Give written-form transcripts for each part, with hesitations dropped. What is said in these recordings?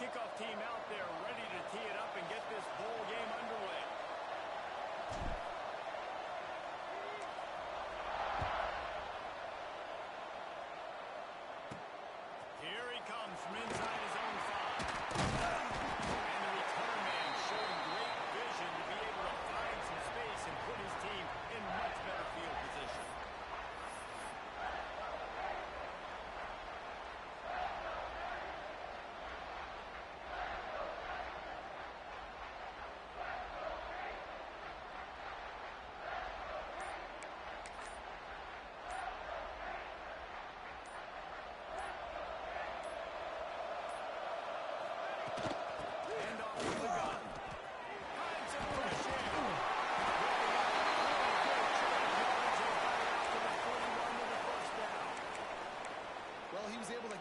kickoff team out there ready to tee it up and get this bowl game underway. Here he comes from inside his own 5. And the return man showing great vision to be able to find some space and put his team in much better field position.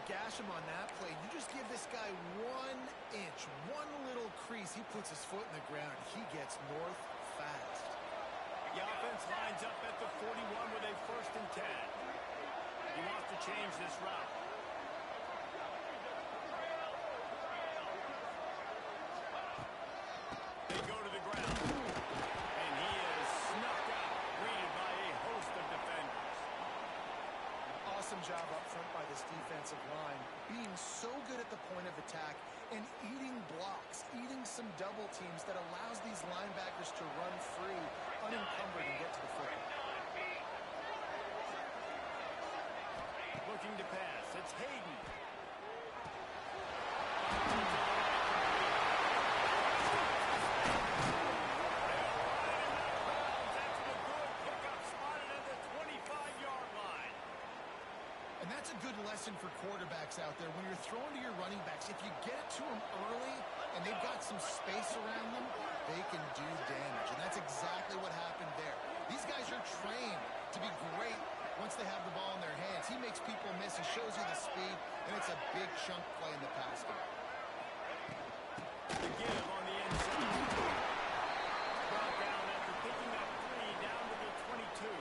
Gash him on that play. You just give this guy 1 inch, one little crease. He puts his foot in the ground. He gets north fast. The offense lines up at the 41 with a 1st and 10. He wants to change this route. They go to the ground. And he is snuffed out, greeted by a host of defenders. Awesome job up front by this defensive line, being so good at the point of attack and eating blocks, eating some double teams that allows these linebackers to run free, unencumbered, and get to the football. Looking to pass. It's Hayden. And that's a good lesson for quarterbacks out there. When you're throwing to your running backs, if you get it to them early and they've got some space around them, they can do damage. And that's exactly what happened there. These guys are trained to be great once they have the ball in their hands. He makes people miss. He shows you the speed, and it's a big chunk play in the pass game. The give on the inside. Brought down after picking up 3 down to the 22.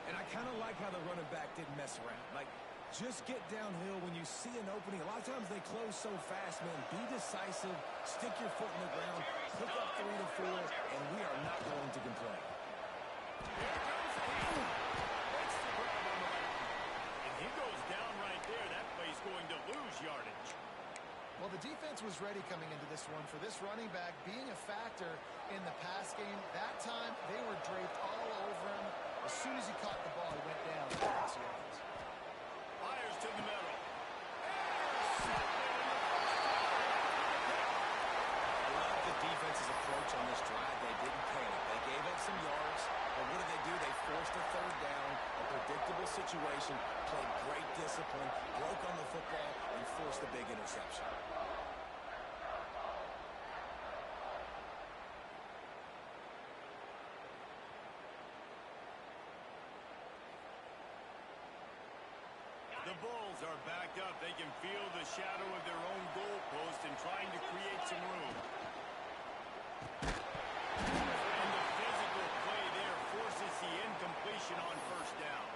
And I kind of like how the running back didn't mess around. Like, just get downhill when you see an opening. A lot of times they close so fast, man. Be decisive, stick your foot in the ground, pick up 3 to 4, and we are not going to complain. Here comes Hayden. Makes the grab on the right. And he goes down right there. That play's going to lose yardage. Well, the defense was ready coming into this one for this running back being a factor in the pass game. That time, they were draped all over him. As soon as he caught the ball, he went down. Fires to the middle. I love the defense's approach on this drive. They didn't panic. They gave up some yards, but what did? They forced a 3rd down, a predictable situation, played great discipline, broke on the football, and forced a big interception. The Bulls are backed up. They can feel the shadow of their own goalpost and trying to create some room. And the physical play there forces the incompletion on 1st down.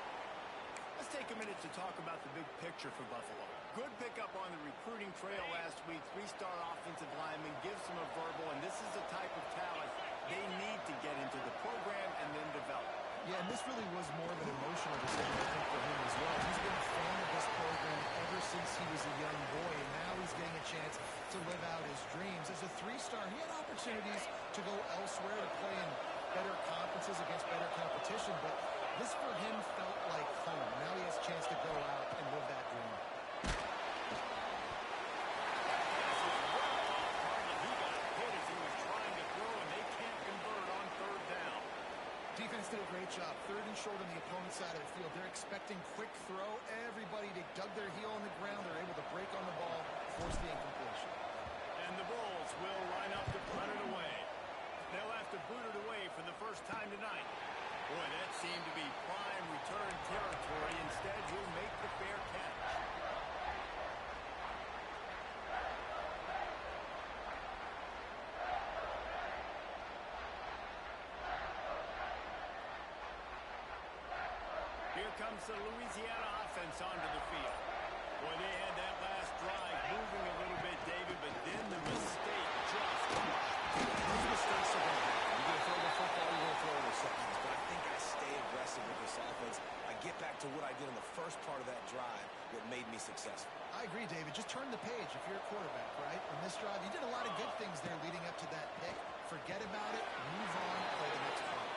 Let's take a minute to talk about the big picture for Buffalo. Good pickup on the recruiting trail last week. 3-star offensive lineman gives them a verbal, and this is the type of talent they need to get into the program and then develop. Yeah, and this really was more of an emotional decision, I think, for him as well. He's been a fan of this program ever since he was a young boy, and now he's getting a chance to live out his dreams. As a 3-star, he had opportunities to go elsewhere to play in better conferences against better competition, but this for him felt like home. Now he has a chance to go out and live that dream. Defense did a great job. 3rd and short on the opponent's side of the field. They're expecting quick throw. Everybody dug their heel on the ground. They're able to break on the ball, force the incompletion. And the Bulls will line up to punt it away. They'll have to boot it away for the first time tonight. Boy, that seemed to be prime return territory. Instead, he'll make the fair catch. Here comes the Louisiana offense onto the field. Boy, they had that last drive moving a little bit, David, but then the mistake just These mistakes are going to happen. You're going to throw the football, you're going to throw interceptions. But I think I stay aggressive with this offense. I get back to what I did in the first part of that drive that made me successful. I agree, David. Just turn the page if you're a quarterback, right? On this drive, you did a lot of good things there leading up to that pick. Forget about it. Move on. Play the next play.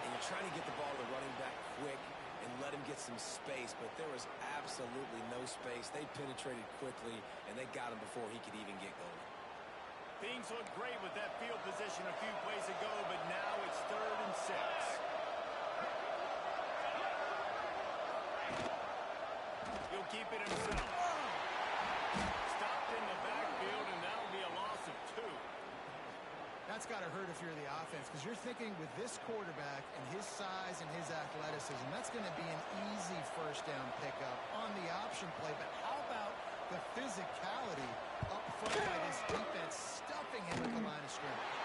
And you're trying to get the ball to the running back quick and let him get some space, but there was absolutely no space. They penetrated quickly, and they got him before he could even get going. Things looked great with that field position a few plays ago, but now it's 3rd and 6. He'll keep it himself. Stopped in the backfield, and that'll be a loss of 2. That's got to hurt if you're the offense, because you're thinking with this quarterback and his size and his athleticism, that's going to be an easy first down pickup on the option play. But how about the physicality up front by this defense, stuffing him at the line of scrimmage?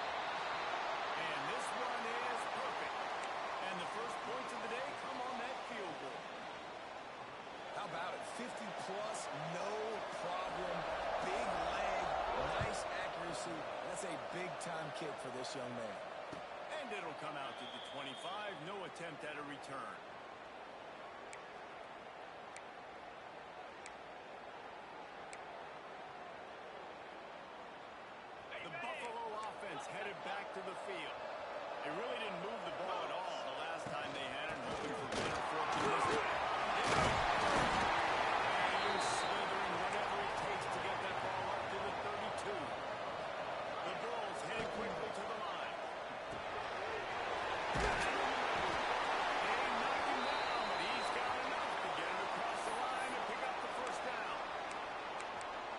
And this one is perfect. And the first points of the day come on that field goal. How about it? 50-plus, no problem. Big leg, nice accuracy. That's a big-time kick for this young man. And it'll come out to the 25. No attempt at a return. The Buffalo offense headed back to the field. They really didn't move the ball at all the last time they had it, hoping for better fortune this time. And slithering whatever it takes to get that ball up to the 32. The Bulls heading quickly to the line. They knock him down, but he's got enough to get it across the line and pick up the first down.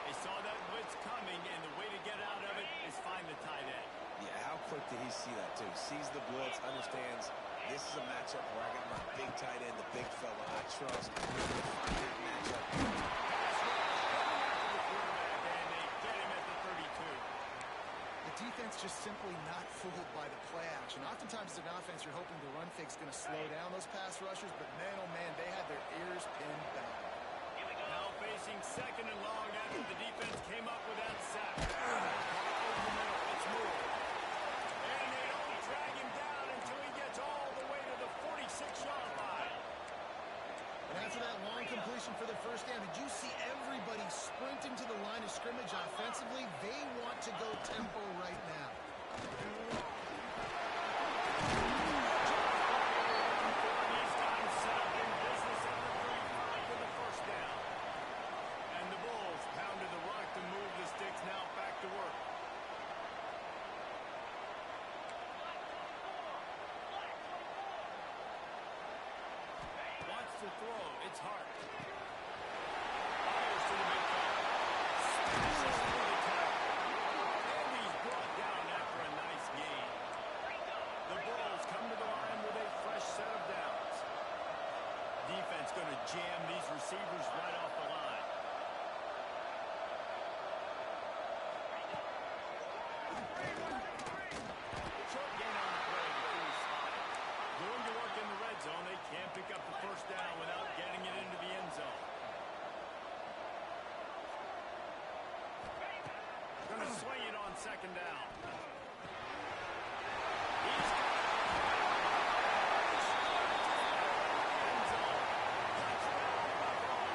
They saw that blitz coming, and the way to get out of it is find the tight end. Yeah, how quick did he see that, too? Sees the blitz, understands this is a matchup where I got my big tight end, the big fella I trust. Find that matchup. And they get him at the 32. The defense just simply not fooled by the play action. Oftentimes, as an offense, you're hoping the run fake's going to slow down those pass rushers, but man, oh man, they had their ears pinned back. Now facing 2nd and long after the defense came up with that sack. It's more. And they don't drag him down until he gets all the way to the 46-yard line. And after that long completion for the first down, did you see everybody sprinting to the line of scrimmage offensively? They want to go tempo right now. These times set up in business at the 35 for the first down. And the Bulls pounded the rock to move the sticks now back to work. Wants to throw. It's Hart. Fires to the midfield. Smashes through the tackle. And he's brought down after a nice gain. The Bulls come to the line with a fresh set of downs. Defense going to jam these receivers right off the line. Short gain on the play before he's spotted. Going to work in the red zone. They can't pick up the first down without getting it into the end zone. Going to swing it on 2nd down. He's got it. End zone. Touchdown, Buffalo.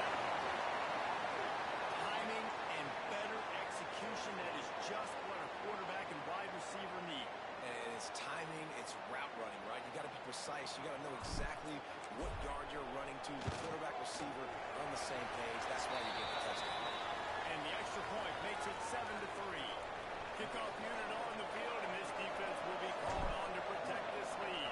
Timing and better execution. That is just what a quarterback and wide receiver need. And it's timing, it's route running, right? You got to be precise. You got to know exactly what yard you're running to. The quarterback, receiver are on the same page. That's why you get the touchdown. And the extra point makes it 7-3. Kickoff unit on the field, and this defense will be called on to protect this lead.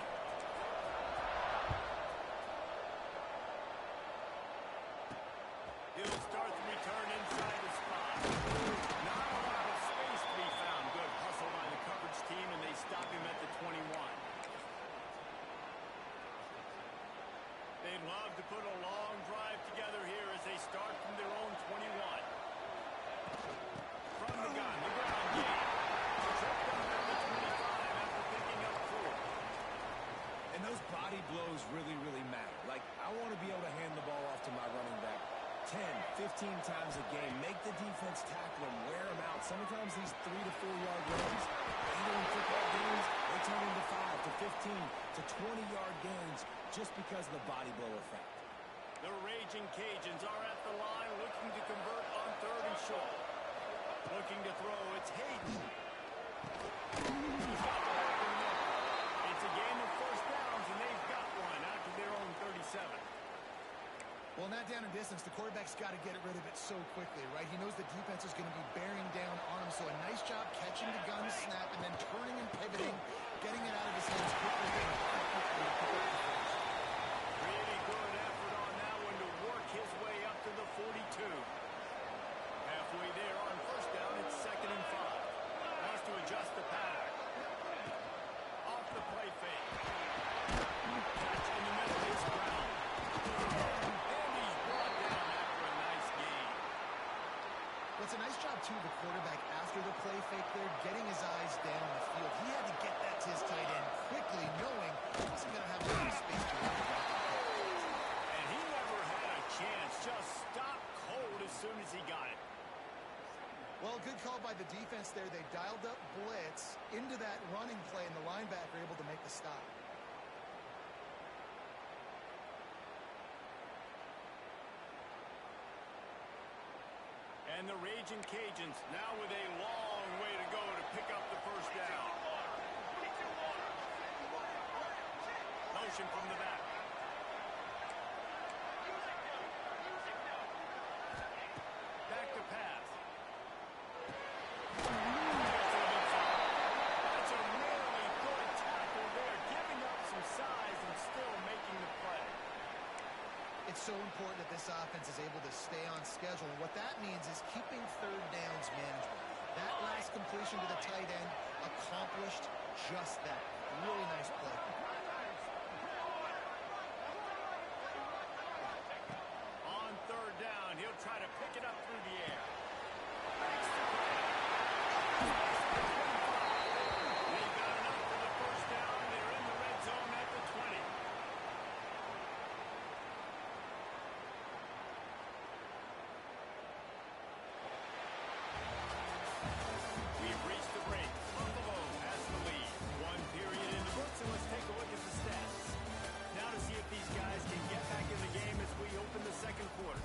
He'll start the return inside the spot. Not a lot of space to be found. Good hustle by the coverage team, and they stop him at the 21. They'd love to put a long drive together here as they start from their own 21. From the gun, the ground game. Tripped up at the 25 after picking up 4. And those body blows really, really matter. Like, I want to be able to hand the ball off to my running back 10, 15 times a game. Make the defense tackle them, wear them out. Sometimes these 3 to 4 yard runs, later in football games, they turn into 5 to 15 to 20-yard gains just because of the body blow effect. The Raging Cajuns are at the line looking to convert on 3rd and short. Looking to throw, it's Hayden. It's a game of first downs, and they've got one out to their own 37. Well, not down in distance. The quarterback's got to get rid of it so quickly, right? He knows the defense is going to be bearing down on him, so a nice job catching the gun snap and then turning and pivoting, getting it out of his hands quickly. Really good effort on that one to work his way up to the 42. Halfway there on first down, it's 2nd and 5. Has to adjust the pattern. Off the play fake. Catch in the middle is Brown. And he's brought down after a nice gain. Well, it's a nice job, too, the quarterback, after the play fake there, getting his eyes down the field. He had to get that to his tight end quickly, knowing he wasn't going to have enough space to run it. And he never had a chance. Just stopped cold as soon as he got it. Well, good call by the defense there. They dialed up blitz into that running play, and the linebacker able to make the stop. And the Raging Cajuns now with a long way to go to pick up the first down. Motion from the back. Back to pass. That's a really good tackle there, giving up some size and still making the play. It's so important that this offense is able to stay on schedule. And what that means is keeping 3rd downs manageable. That last completion to the tight end accomplished just that. Really nice play. On 3rd down, he'll try to pick it up through the air. They got enough for the first down. They're in the red zone at the 20. We've reached the break. Buffalo has the lead. 1 period in the books, and let's take a look at the stats. Now to see if these guys can get back in the game as we open the 2nd quarter.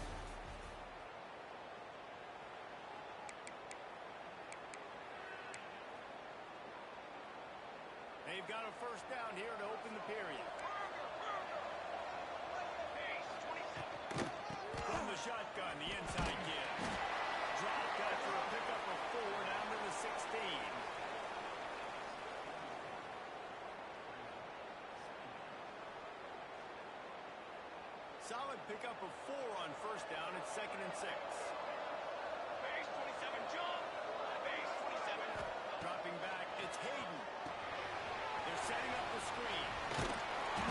They've got a first down here to open the period. From the shotgun, the inside give. Dropped after a pickup of 4 down to the 16. Solid pickup of 4 on first down. It's 2nd and 6. Base 27, John. Base 27. Dropping back, it's Hayden. They're setting up the screen.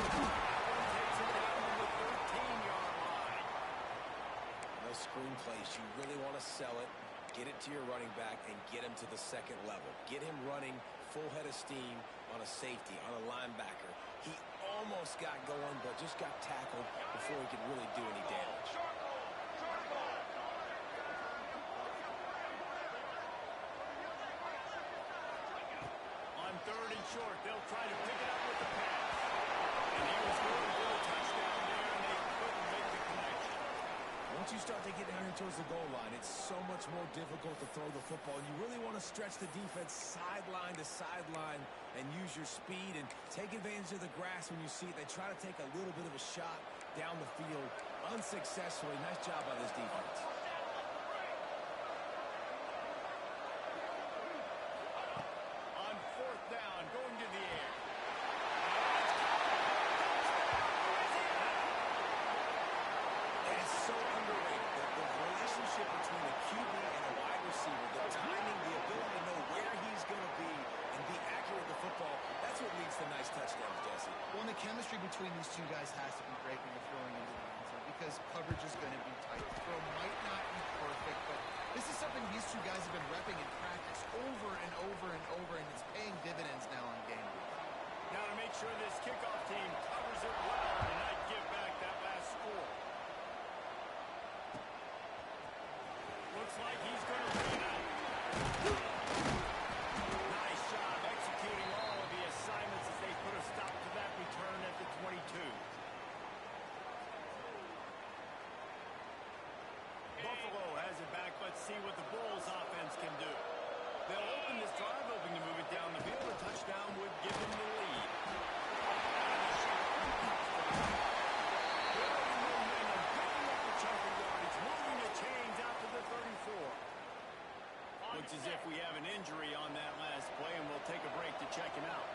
One takes it down to the 13-yard line. Those screen plays, you really want to sell it, get it to your running back, and get him to the 2nd level. Get him running full head of steam on a safety, on a linebacker. He almost got going, but just got tackled before he could really do any damage. On 3rd and short, they'll try to pick it up with the pass. And he was going for a touchdown there, and they couldn't make the connection. Once you start to get down here towards the goal line, it's so much more difficult to throw the football. You really want to stretch the defense sideline to sideline and use your speed and take advantage of the grass when you see it. They try to take a little bit of a shot down the field unsuccessfully. Nice job by this defense. On 4th down, going to the air. It's so underrated. The relationship between a QB and a wide receiver, the timing, the ability to know where he's going to be and be accurate with the football, that's what leads to nice touchdowns, Jesse. Well, and the chemistry between these two guys has to be great when you're throwing into the end zone because coverage is going to be tight. The throw might not be perfect, but this is something these two guys have been repping in practice over and over and over, and it's paying dividends now on game day. Now to make sure this kickoff team covers it well and not give back that last score. if we have an injury on that last play, and we'll take a break to check him out.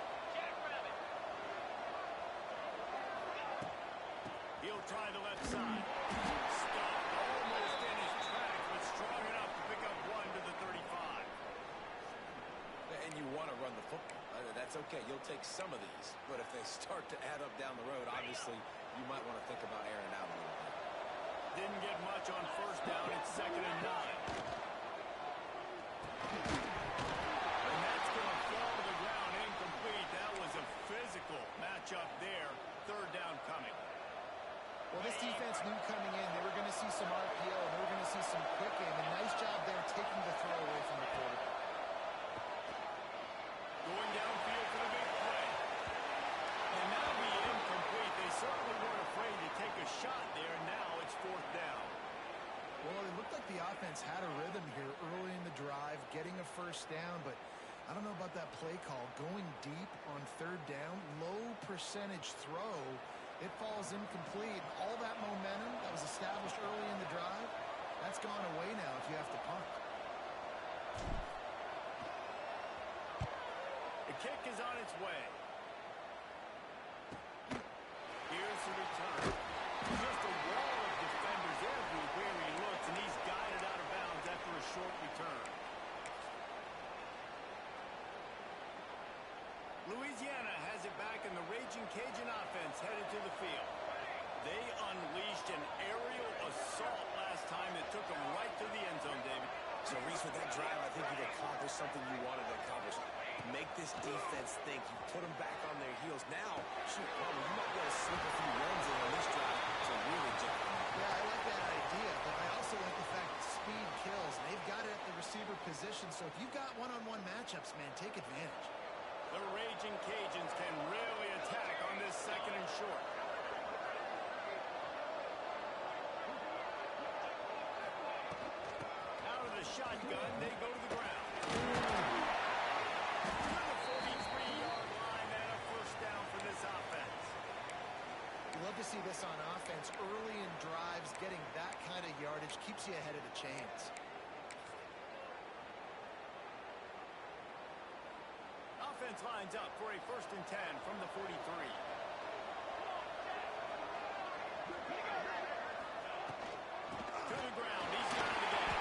He'll try the left side. Stopped almost in his tracks, but strong enough to pick up one to the 35. And you want to run the football. That's okay. You'll take some of these. But if they start to add up down the road, obviously, you might want to think about airing out a little bit. Didn't get much on first down. It's 2nd and 9. And that's going to fall to the ground incomplete. That was a physical matchup there. 3rd down coming. Well, this defense knew coming in they were going to see some RPO, and they were going to see some quick game. And nice job there taking the throw away from the quarterback. Going downfield for the big play. And that'll be incomplete. They certainly weren't afraid to take a shot there. Now it's 4th down. Well, it looked like the offense had a rhythm here early in the drive, getting a first down, but I don't know about that play call. Going deep on 3rd down, low percentage throw, it falls incomplete. All that momentum that was established early in the drive, that's gone away now if you have to punt. The kick is on its way. Here's the return. Just a wall of defenders everywhere he looks, and he's guided out of bounds after a short return. Louisiana has it back, and the Raging Cajun offense headed to the field. They unleashed an aerial assault last time that took them right to the end zone, David. So, Reese, with that drive, I think you've accomplished something you wanted to accomplish. Make this defense think. You put them back on their heels. Now, shoot, well, you might be able to slip a few runs in on this drive to really jump them. Yeah, I like that idea, but I also like the fact that speed kills. They've got it at the receiver position, so if you've got one-on-one matchups, man, take advantage. The Raging Cajuns can really attack on this 2nd and short. Out of the shotgun, they go to the ground. To the 43-yard line and a first down for this offense. You love to see this on offense. Early in drives, getting that kind of yardage keeps you ahead of the chains. Offense lines up for a 1st and 10 from the 43. To the ground. He's got it again.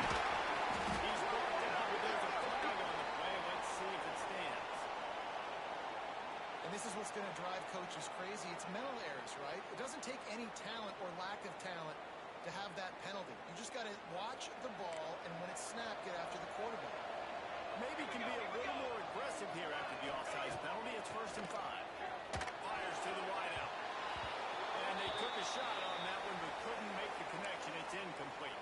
He's worked it out. There's a flag on the play. Let's see if it stands. And this is what's going to drive coaches crazy. It's mental errors, right? It doesn't take any talent or lack of talent to have that penalty. You just got to watch the ball, and when it's snapped, get after the quarterback. Maybe can be a little more aggressive here after the offsides penalty. It's 1st and 5. Fires to the wideout. And they took a shot on that one, but couldn't make the connection. It's incomplete.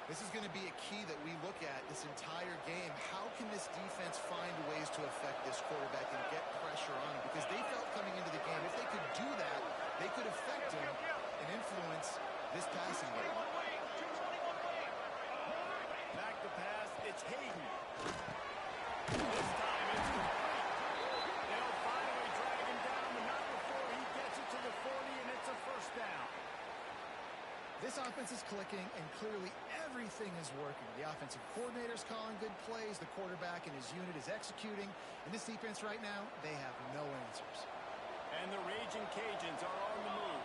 This is going to be a key that we look at this entire game. How can this defense find ways to affect this quarterback and get pressure on him? Because they felt coming into the game, if they could do that, they could affect him and influence this passing game. Back to pass. It's Hayden. This time it's complete. They'll finally drag him down, but not before he gets it to the 40, and it's a first down. This offense is clicking, and clearly everything is working. The offensive coordinator's calling good plays. The quarterback and his unit is executing. And this defense right now, they have no answers. And the Raging Cajuns are on the move.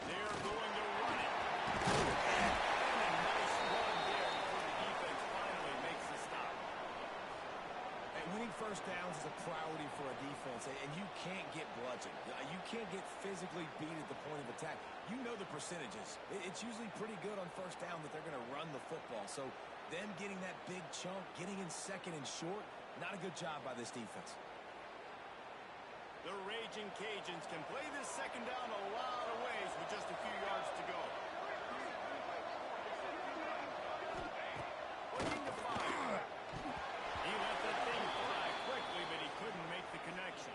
They're going to run it. And a nice run there before the defense finally makes the stop. And winning first downs is a priority for a defense, and you can't get bludgeoned. You can't get physically beat at the point of attack. You know the percentages. It's usually pretty good on first down that they're going to run the football. So them getting that big chunk, getting in 2nd and short, not a good job by this defense. The Raging Cajuns can play this 2nd down a lot of ways with just a few yards to go. Looking to fire. He let that thing fly quickly, but he couldn't make the connection.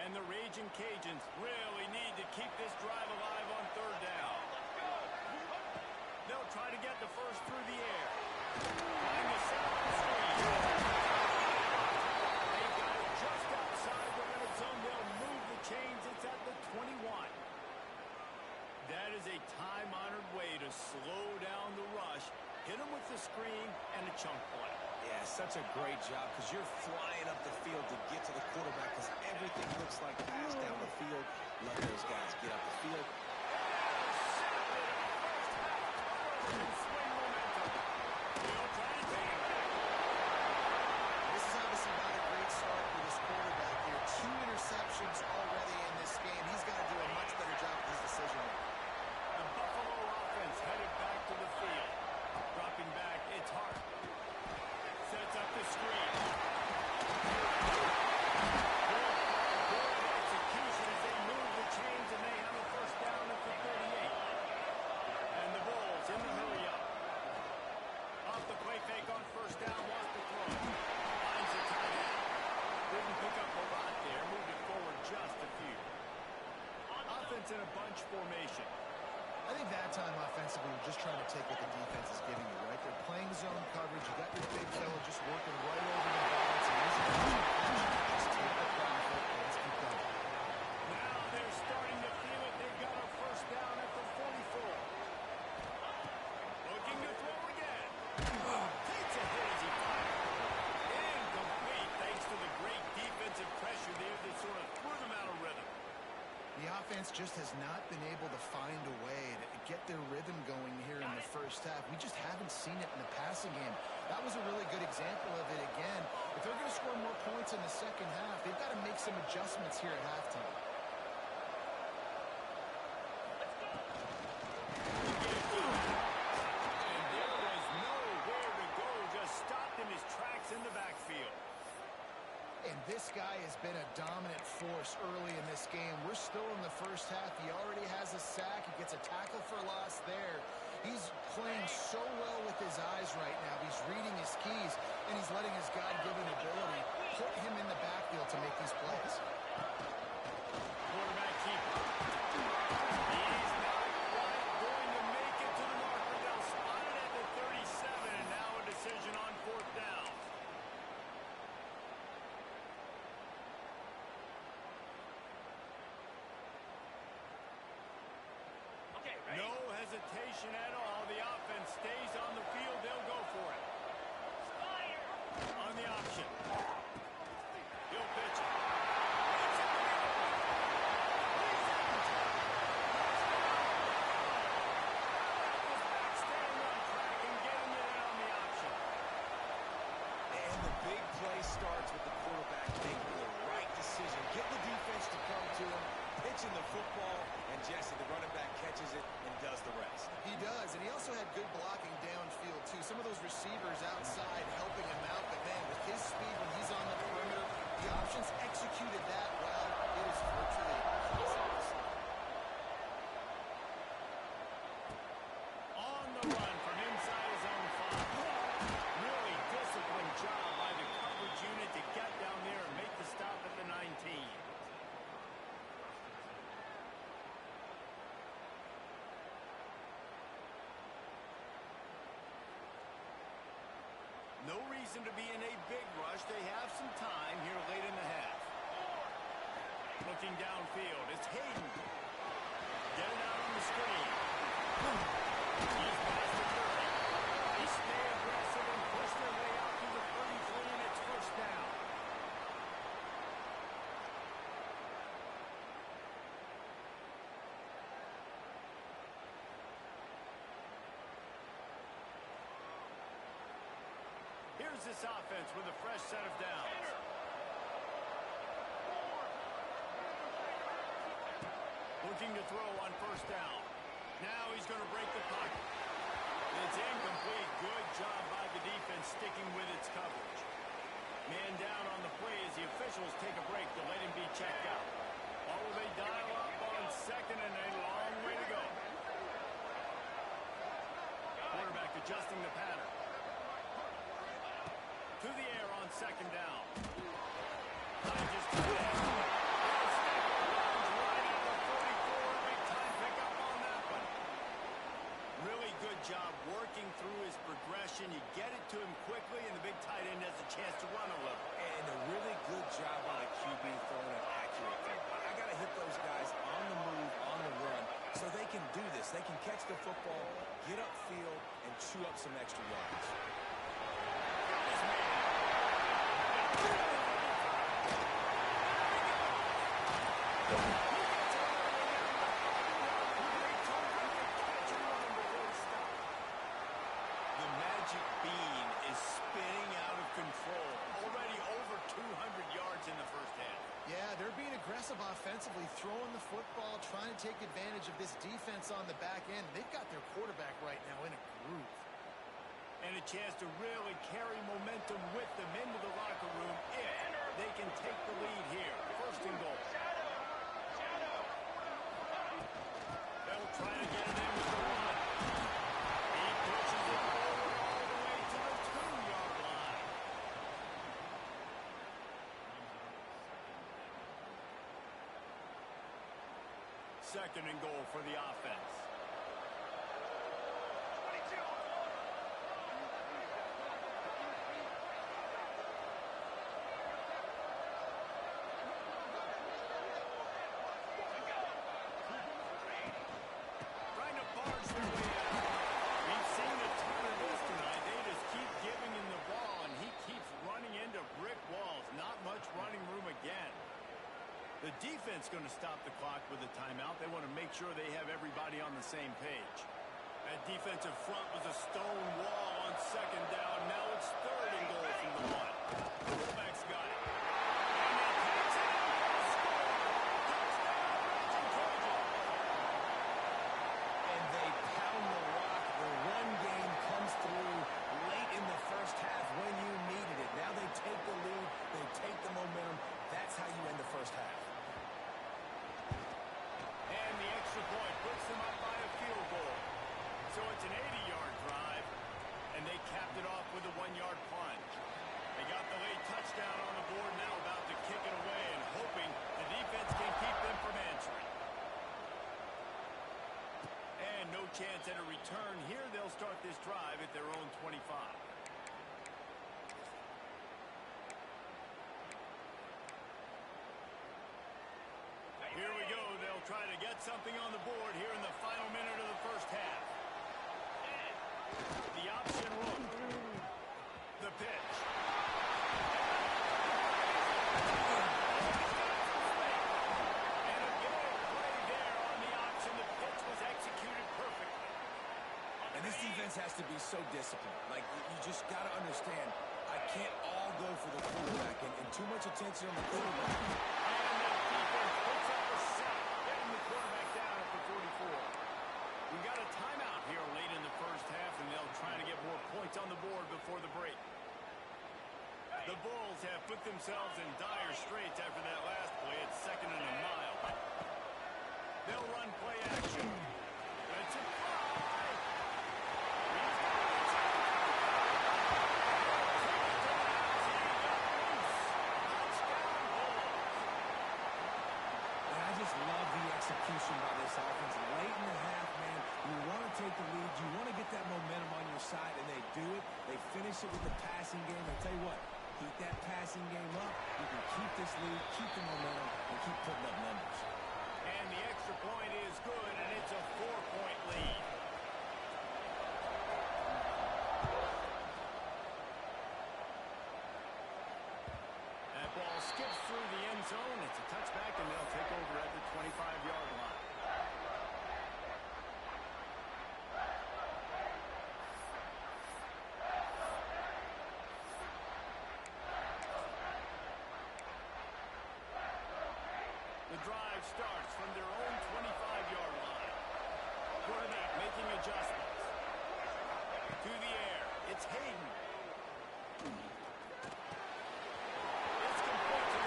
And the Raging Cajuns really need to keep this drive alive on 3rd down. They'll try to get the first through the air. Trying to set up the screen. They've got it just outside the red zone. They'll move the That is a time-honored way to slow down the rush, hit him with the screen, and a chunk play. Yeah, such a great job because you're flying up the field to get to the quarterback because everything looks like pass down the field. Let those guys get up the field. This is obviously not a great start for this quarterback here. 2 interceptions already in this game. He's got to do a much better job with his decision. The Buffalo offense headed back to the field. Dropping back, it's Hart. Sets up the screen. Good execution as they move the chains, and they have a first down at the 38. And the Bulls in the hurry-up. Off the play fake on first down, wants to throw. Finds the tight end. Didn't pick up a lot there. Moved it forward just a few. Offense in a bunch formation. I think that time offensively, you're just trying to take what the defense is giving you, right? They're playing zone coverage. You got your big fella just working right over the balance and using the just take the profit and let's keep going. Now they're starting to feel it. They've got a first down at the 44. Looking to throw again. Takes a hit as he fires. Incomplete thanks to the great defensive pressure there that sort of threw them out of rhythm. The offense just has not been able to find a way to get their rhythm going here in the first half. We just haven't seen it in the passing game. That was a really good example of it again. If they're going to score more points in the second half, they've got to make some adjustments here at halftime. And there was nowhere to go. Just stopped in his tracks in the backfield. And this guy has been a dominant force early in this game. We're still in the first half. He already has a sack. He gets a tackle for loss there. He's playing so well with his eyes right now. He's reading his keys, and he's letting his God-given ability put him in the backfield to make these plays. Quarterback keeper. He's not quite going to make it to the marker. They'll spot it at the 37, and now a decision on fourth down. No hesitation at all. The offense stays on the field. They'll go for it. On the option. He'll pitch it. Staying on track and getting it in on the option. And the big play starts with the quarterback making the right decision. Get the defense to come to him, pitching the football, and Jesse, the running back, catches it and does the rest. He does, and he also had good blocking downfield, too. Some of those receivers outside helping him out, but man, with his speed when he's on the perimeter, the options executed that well. It was virtually impossible. On the run from inside his own 5. Really disciplined job by the coverage unit to get down there and make the stop at the 19. No reason to be in a big rush. They have some time here late in the half. Looking downfield, it's Hayden. Get it out on the screen. He's past the 30. They stay aggressive and push their way out to the 33, and it's first down. Here's this offense with a fresh set of downs. Looking to throw on first down. Now he's going to break the pocket. It's incomplete. Good job by the defense sticking with its coverage. Man down on the play as the officials take a break to let him be checked out. Or will they dial up on second and a long way to go? Quarterback adjusting the pattern. To the air on second down. Just to the air. Right at the 44. Big time pickup on that one. Really good job working through his progression. You get it to him quickly, and the big tight end has a chance to run a little. And a really good job by the QB throwing an accurate throw. I got to hit those guys on the move, on the run, so they can do this. They can catch the football, get upfield, and chew up some extra yards. The magic bean is spinning out of control. Already over 200 yards in the first half. Yeah, they're being aggressive offensively, throwing the football, trying to take advantage of this defense on the back end. They've got their quarterback right now in a groove. And a chance to really carry momentum with them into the locker room if they can take the lead here. First and goal. They'll try to get it in with the run. He pushes it forward all the way to the 2-yard line. Second and goal for the offense. Trying to barge their way out. We've seen a ton of this tonight. They just keep giving him the ball, and he keeps running into brick walls. Not much running room again. The defense going to stop the clock with a timeout. They want to make sure they have everybody on the same page. That defensive front was a stone wall on second down. Now it's third and goal from the one. Fullback's got it. And they pound the rock. The run game comes through late in the first half when you needed it. Now they take the lead. They take the momentum. That's how you end the first half. And the extra point puts them up by a field goal. So it's an 80-yard drive, and they capped it off with a 1-yard plunge. They got the late touchdown on the board, now about to kick it away and hoping the defense can keep them from answering. And no chance at a return here. They'll start this drive at their own 25. Here we go. They'll try to get something on the board here in the final minute of the first half. The option look. The pitch. And a big play there on the option. The pitch was executed perfectly. And this defense has to be so disciplined. Like, you just got to understand, I can't all go for the quarterback and too much attention on the quarterback. And the defense puts up a sack, getting the quarterback down at the 44. We got a timeout here late in the first half, and they'll try to get more points on the board before the break. The Bulls have put themselves in dire straits after that last play. It's second and a mile. They'll run play action. Let's it fly. And I just love the execution by this offense. Late in the half, man, you want to take the lead. You want to get that momentum on your side, and they do it. They finish it with the passing game. I tell you what, keep that passing game up. You can keep this lead, keep the momentum, and keep putting up numbers. And the extra point is good, and it's a 4-point lead. That ball skips through the end zone. It's a touchback, and they'll take over at the 25-yard line. The drive starts from their own 25-yard line. Quarterback making adjustments. To the air. It's Hayden. It's complete to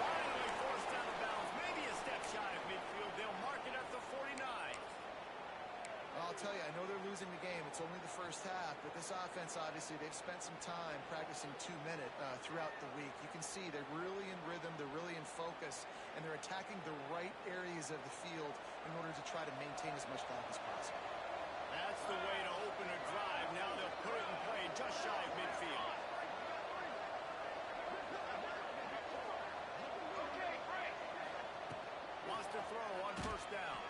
finally forced out of bounds. Maybe a step shy of midfield. They'll mark it at the 49. I'll tell you, I know they're losing the game. It's only the first half, but this offense, obviously, they've spent some time practicing 2-minute throughout the week. You can see they're really in rhythm, they're really in focus, and they're attacking the right areas of the field in order to try to maintain as much clock as possible. That's the way to open a drive. Now they'll put it in play just shy of midfield. throw on first down.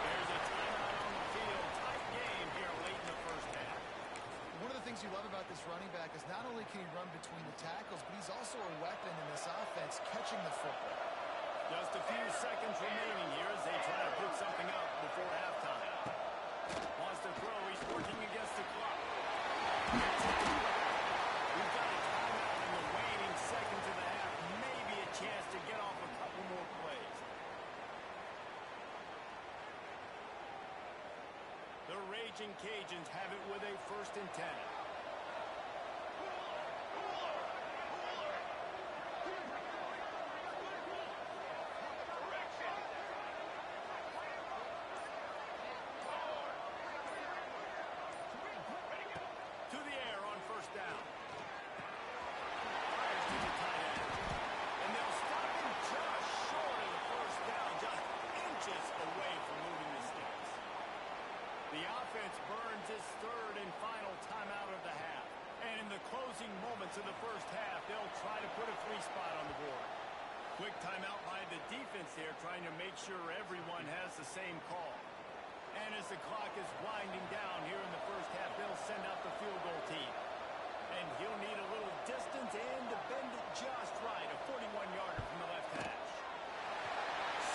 There's a timeout on the field. Tight game here late in the first half. One of the things you love about this running back is not only can he run between the tackles, but he's also a weapon in this offense, catching the football. Just a few seconds remaining here as they try to put something up before halftime. Wants to throw. He's working against the clock. We've got a timeout in the waning seconds of the half. Maybe a chance to get off a couple more plays. The Raging Cajuns have it with a 1st and 10. To the air on first down. Fires to the tight end. And they'll stop him just short of the first down, just inches away from moving the sticks. The offense burns its 3rd and final timeout of the half. And in the closing moments of the first half, they'll try to put a 3 spot on the board. Quick timeout by the defense there, trying to make sure everyone has the same call. And as the clock is winding down here in the first half, they'll send out the field goal team. And he'll need a little distance and to bend it just right. A 41-yarder from the left hash.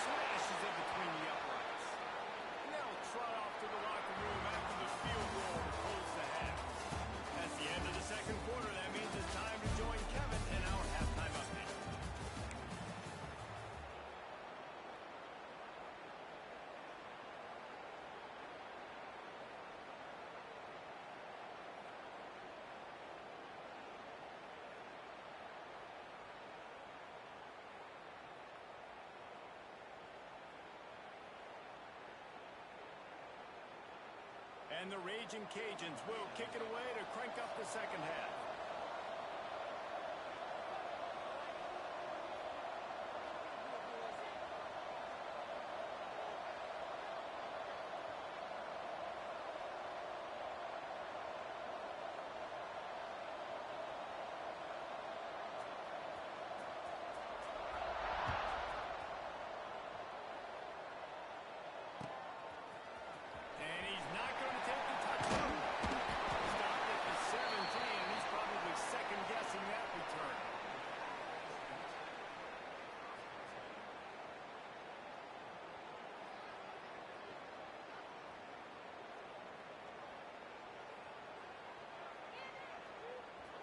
Smashes it between the uprights. And they'll trot off to the locker room after the field goal to close the half. That's the end of the second quarter. That means it's time to join Kevin in our halftime update. And the Raging Cajuns will kick it away to crank up the second half.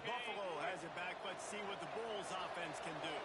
Buffalo has it back. Let's see what the Bulls offense can do.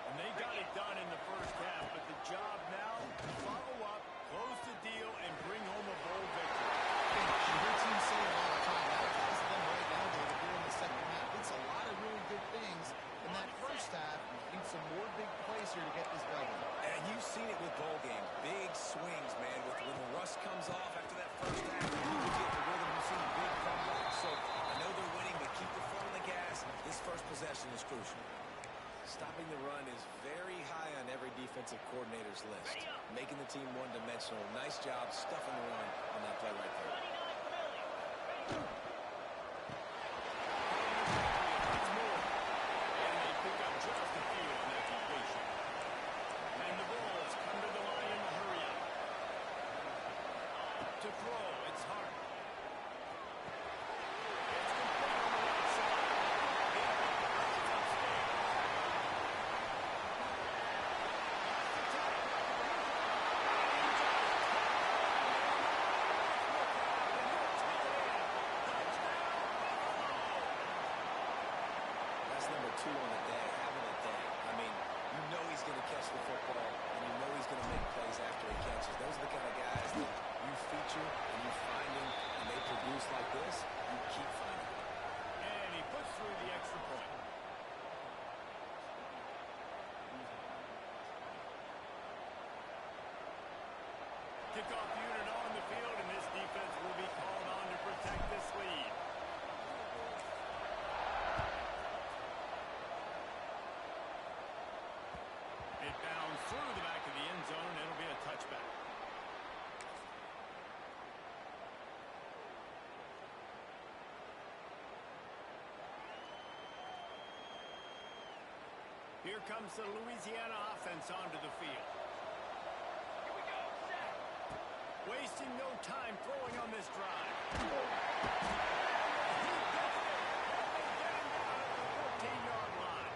And they got it done in the first half, but the job now, follow up, close the deal, and bring home a bowl victory. You hear teams say it all the time. That's them right now, David, here in the second half. It's a lot of really good things in that first half. Need some more big plays here to get this going. And you've seen it with bowl games. Big swings, man. When the rust comes off after that first half, you get the rhythm. You've seen big comebacks. So I know they're winning, but keep the foot on the gas. This first possession is crucial. Stopping the run is very high on every defensive coordinator's list. Making the team one-dimensional. Nice job stuffing the run on that play right there. And they pick up just a few on that completion. And the Bulls come to the line in a hurry up. To throw, it's Hart. It's complete on the right side. It's upstairs. That's number 2 on the day, having a day. I mean, you know he's going to catch the football, and you know he's going to make plays after he catches. Those are the kind of guys that you feature and you find him, and they produce like this, you keep finding them. And he puts through the extra point. Kickoff unit on the field, and this defense will be called on to protect this lead. It bounds through the back of the end zone, and it'll be a touchback. Here comes the Louisiana offense onto the field. Wasting no time throwing on this drive. He gets it. They get him down at the 14-yard line.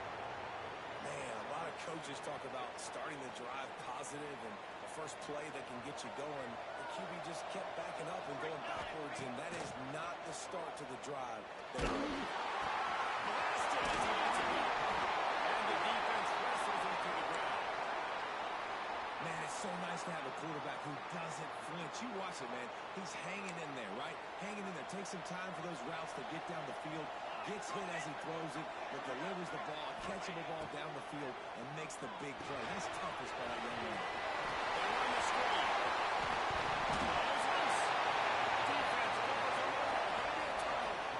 Man, a lot of coaches talk about starting the drive positive and a first play that can get you going. The QB just kept backing up and going backwards, and that is not the start to the drive. Blasted as he gets it up. And the defense wrestles him to the ground. Man, it's so nice to have a quarterback who doesn't flinch. You watch it, man. He's hanging in there, right? Hanging in there. Takes some time for those routes to get down the field. Gets hit as he throws it, but delivers the ball, catchable ball down the field, and makes the big play. That's toughest for that young man. They run the screen. Moses. Defense pulls him over. Maybe a turnover.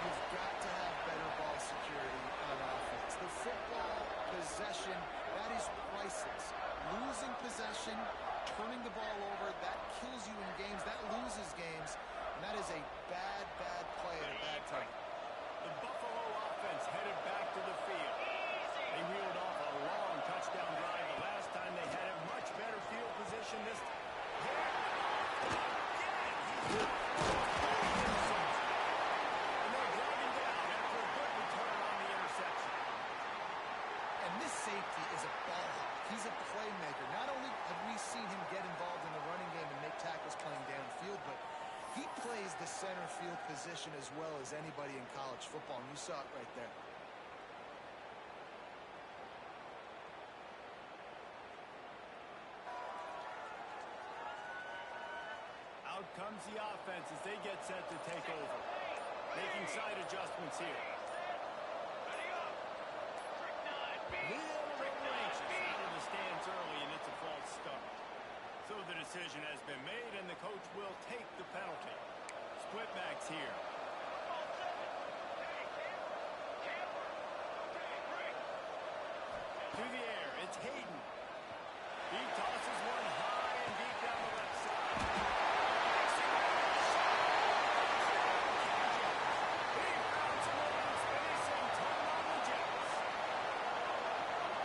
You've got to have better ball security on offense. The football possession, that is priceless. Losing possession, turning the ball over, that kills you in games, that loses games, and that is a bad, bad play at a bad time. The Buffalo offense headed back to the field. They reeled off a long touchdown drive the last time they had it. Much better field position this time. And they're driving down after a good return on the interception. And this safety is a ball hawk. He's a playmaker. Not only have we seen him get involved in the running game and make tackles playing downfield, but he plays the center field position as well as anybody in college football, and you saw it right there. Out comes the offense as they get set to take over. Making side adjustments here. Little anxious out of the stands early, and it's a false start. So the decision has been made, and the coach will take the penalty. Split backs here. To the air, it's Hayden. He tosses one high and deep down the left side. He found some open space and turned on the Jets.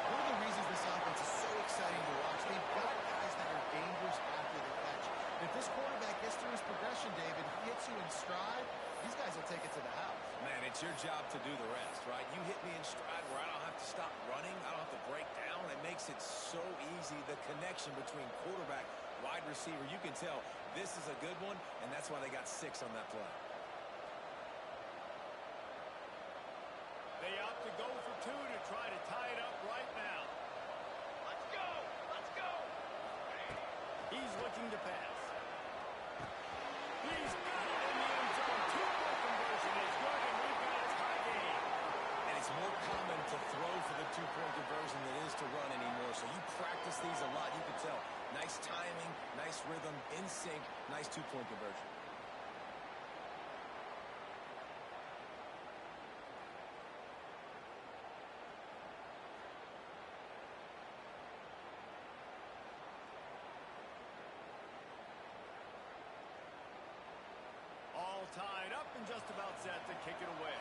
One of the reasons this offense is so exciting to watch, they've got guys that are dangerous after the catch. If this quarterback gets through his progression, David, he hits you in stride, these guys will take it to the house. Man, it's your job to do the rest, right? You hit me in stride where I don't have to stop running. I don't have to break down. It makes it so easy. The connection between quarterback, wide receiver, you can tell this is a good one, and that's why they got 6 on that play. They opt to go for 2 to try to tie it up right now. Let's go! Let's go! He's looking to pass. He's got it in the end zone. 2-point conversion is good, and we've got a tie game. And it's more common to throw for the 2-point conversion than it is to run anymore. So you practice these a lot. You can tell. Nice timing, nice rhythm, in sync, nice 2-point conversion. All tied up and just about set to kick it away.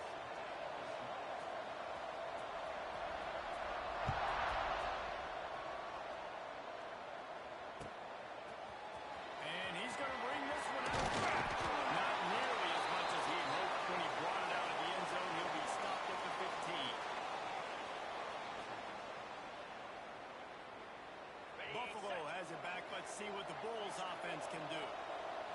And he's going to bring this one out. Not nearly as much as he hoped when he brought it out of the end zone. He'll be stopped at the 15. Buffalo has it back. Let's see what the Bulls offense can do.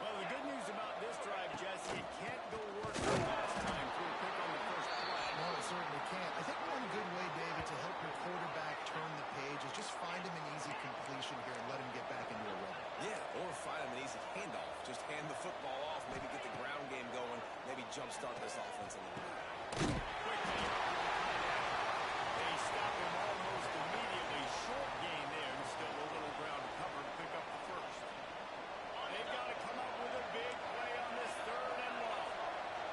Well, the good news about this drive, Jesse, it can't go worse than last time for a pick on the first play. No, it certainly can't. I think one good way, David, to help your quarterback turn the page is just find him an easy completion here and let him get back into a rhythm. Yeah, or find him an easy handoff. Just hand the football off, maybe get the ground game going, maybe jumpstart this offense a little bit. Quickly. They stop him almost immediately. Short gain there, and still a little ground cover to pick up the first. They've got to come up with a big play on this 3rd and long.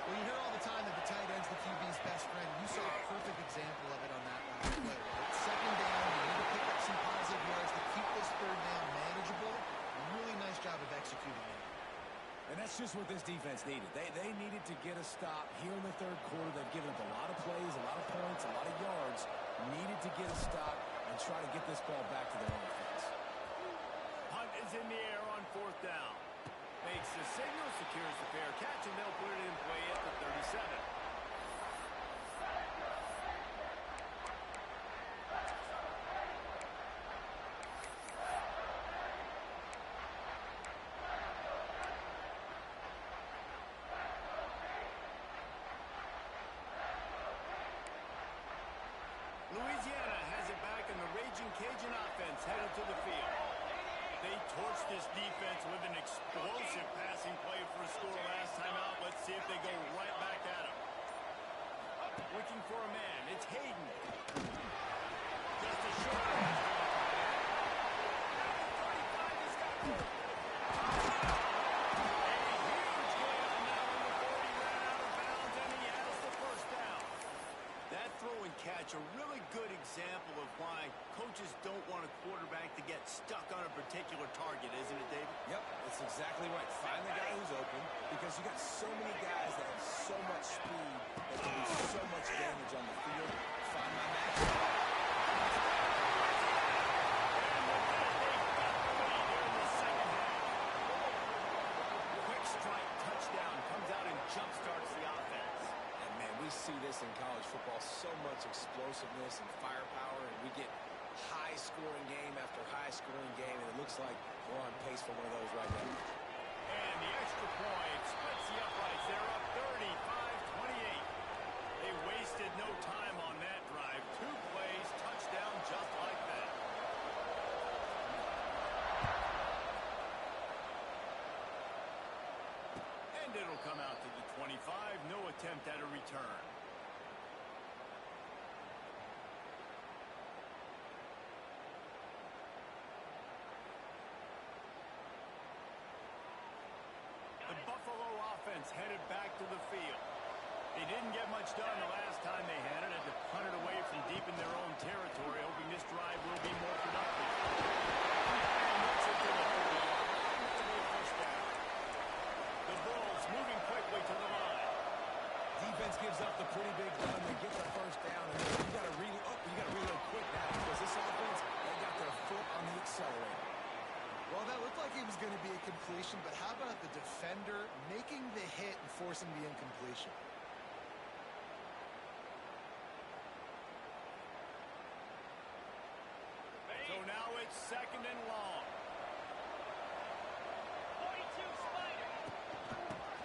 Well, you hear all the time that the tight end's the QB's best friend. You saw a perfect example of it on that last play. It's 2nd down. You need to pick up some positive yards to keep this 3rd down manageable. Really nice job of executing it. And that's just what this defense needed. They needed to get a stop here in the 3rd quarter. They've given up a lot of plays, a lot of points, a lot of yards. Needed to get try to get this ball back to their offense. Punt is in the air on 4th down. Makes the signal, secures the fair catch, and they'll put it in play at the 37. Louisiana has it back, and the Raging Cajun offense headed to the field. They torched this defense with an explosive passing play for a score last time out. Let's see if they go right back at him. Looking for a man. It's Hayden. Just a short pass. Catch, a really good example of why coaches don't want a quarterback to get stuck on a particular target, isn't it, David? Yep, that's exactly right. Find the guy who's open, because you got so many guys that have so much speed that can do so much damage on the field. Find my match. Quick strike touchdown comes out and jumpstarts the offense. We see this in college football, so much explosiveness and firepower, and we get high-scoring game after high-scoring game, and it looks like we're on pace for one of those right now. And the extra point splits the uprights. They're up 35-28. They wasted no time on that drive. 2 plays, touchdown just like that. And it'll come out to the 25. No attempt at a return. The Buffalo offense headed back to the field. They didn't get much done the last time they had it. Had to punt it away from deep in their own territory, hoping this drive will be more productive. The Bulls moving quickly to the line. Defense gives up the pretty big run. They get the first down, and you got to reload quick now, because this offense, they got their foot on the accelerator. Well, that looked like it was going to be a completion, but how about the defender making the hit and forcing the incompletion? So now it's 2nd and long. 42 Spider.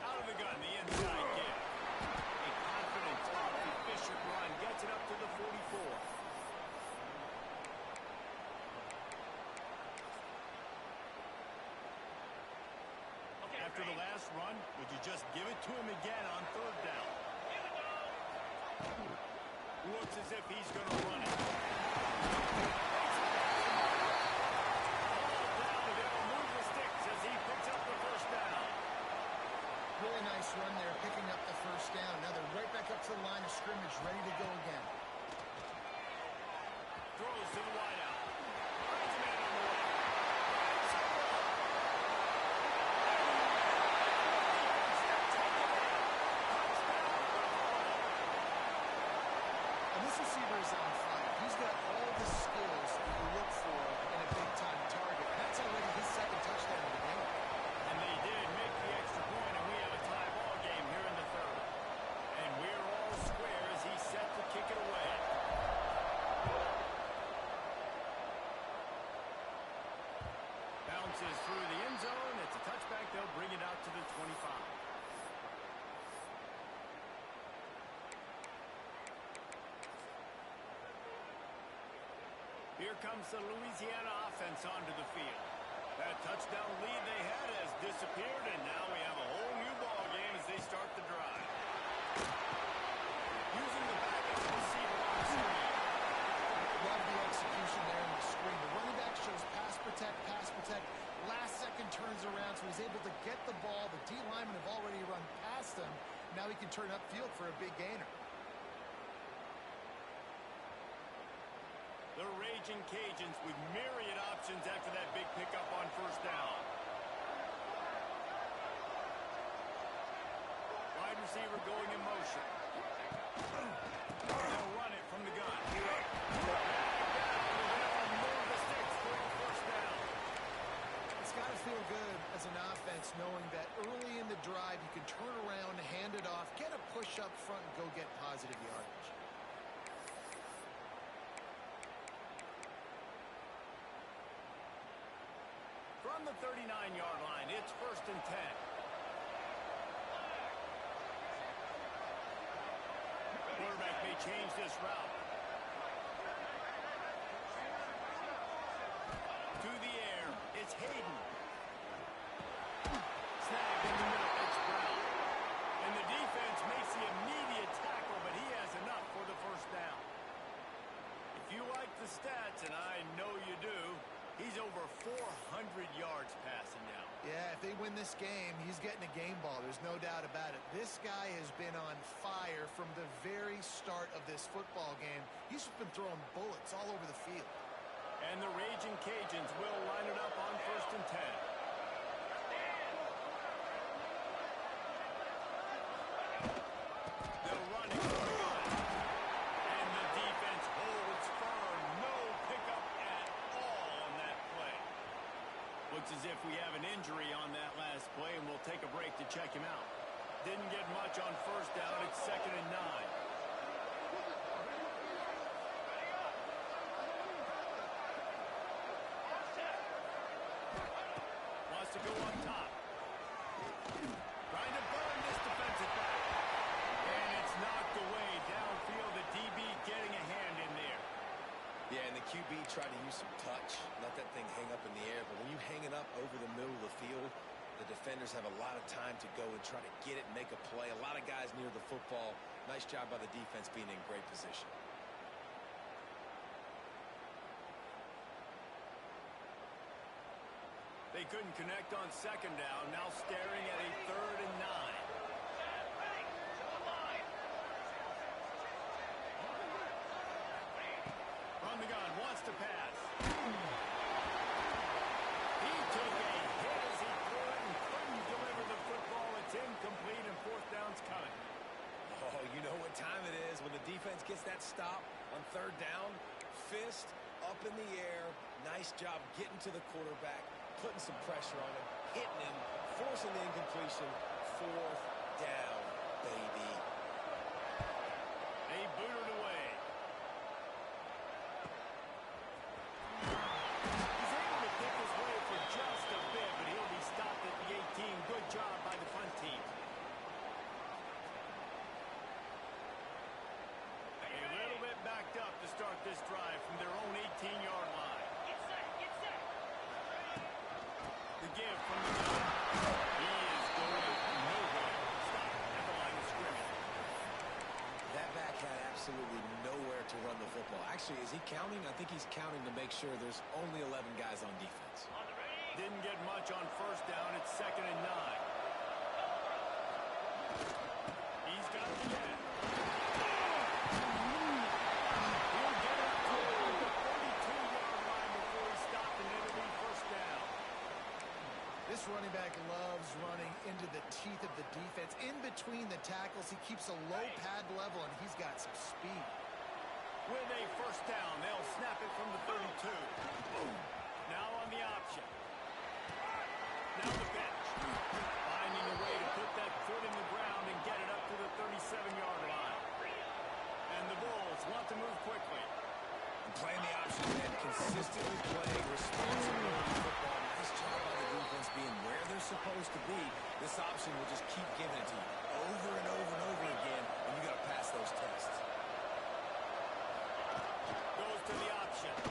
Out of the gun, the inside kick. A confident, tough, efficient run gets it up to the 44. After the last run, would you just give it to him again on 3rd down? Looks as if he's going to run it. Really nice run there, picking up the first down. Now they're right back up to the line of scrimmage, ready to go again. Throws to the wideout. Finds a man on the way. And this receiver is on fire. He's got all the skills that you look for in a big-time target. That's already his 2nd touchdown of the game. And they did make the extra point, and we have a tie ball game here in the 3rd. And we're all square as he's set to kick it away. Bounces through the end zone. It's a touchback. They'll bring it out to the 25. Here comes the Louisiana offense onto the field. That touchdown lead they had has disappeared, and now we have a whole new ball game as they start the drive. Using the backup receiver on the screen. Love the execution there in the screen. The running back shows pass protect. Last second turns around, so he's able to get the ball. The D linemen have already run past him. Now he can turn upfield for a big gainer. The Raging Cajuns with myriad options after that big pickup on 1st down. Wide receiver going in motion. They'll run it from the gun. push up front and go get positive yardage. From the 39-yard line, it's 1st and 10. Quarterback may change this route. To the air, it's Hayden. Snagged in the middle, it's Brown. And the defense makes the immediate tackle, but he has enough for the 1st down. If you like the stats, and I know you do, he's over 400 yards passing now. Yeah, if they win this game, he's getting a game ball. There's no doubt about it. This guy has been on fire from the very start of this football game. He's just been throwing bullets all over the field. And the Raging Cajuns will line it up on 1st and 10. They'll run it. And the defense holds firm. No pickup at all on that play. Looks as if we have an injury on that last play, and we'll take a break to check him out. Didn't get much on 1st down. It's 2nd and 9. Wants to go up top. Trying to burn this defensive back. And it's knocked away. Downfield, the DB getting a hand in there. Yeah, and the QB tried to use some touch, let that thing hang up in the air. But when you hang it up over the middle of the field, the defenders have a lot of time to go and try to get it, make a play. A lot of guys near the football. Nice job by the defense being in great position. They couldn't connect on 2nd down. Now staring at a 3rd and 9. From the gun, wants to pass. He took a hit as he threw it and couldn't deliver the football. It's incomplete and 4th down's coming. Oh, you know what time it is when the defense gets that stop on 3rd down. Fist up in the air. Nice job getting to the quarterback, putting some pressure on him, hitting him, forcing the incompletion. 4th down, baby. They booted away. He's able to pick his way for just a bit, but he'll be stopped at the 18. Good job by the punt team. A little bit backed up to start this drive from their own 18-yard line. The give from the gun. He is going nowhere. Stop at the line of scrimmage. That back had absolutely nowhere to run the football. Actually, is he counting? I think he's counting to make sure there's only 11 guys on defense. Didn't get much on 1st down. It's 2nd and 9. He's got it again. He'll get it up to the 42-yard line before he's stopped, and it'll be 1st down. This running back loves running into the teeth of the defense. In between the tackles, he keeps a low pad level, and he's got some speed. With a 1st down, they'll snap it from the 32. Now on the option. Now the pitch. Finding a way to put that foot in the ground and get it up to the 37-yard line. And the Bulls want to move quickly. And playing the option and consistently playing responsibility football. Nice job by the defense being where they're supposed to be. This option will just keep giving it to you over and over and over again, and you got to pass those tests. Goes to the option. He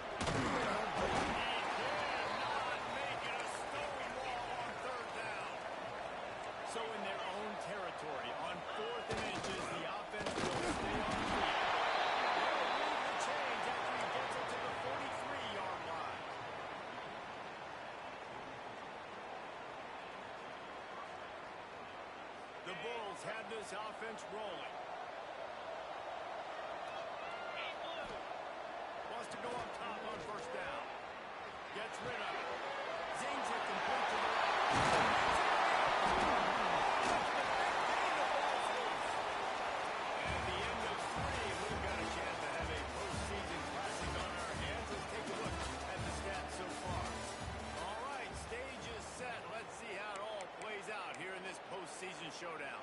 cannot make it a stone wall on 3rd down. So in their own territory, on 4th and inches, the offense will stay on the field. They'll lead the change after he gets it to the 43-yard line. The Bulls had this offense rolling. Wants to go up top on 1st down. Gets rid of it. Zings it complete to the right. And the end of 3. We've got a chance to have a postseason classic on our hands. Let's take a look at the stats so far. All right, stage is set. Let's see how it all plays out here in this postseason showdown.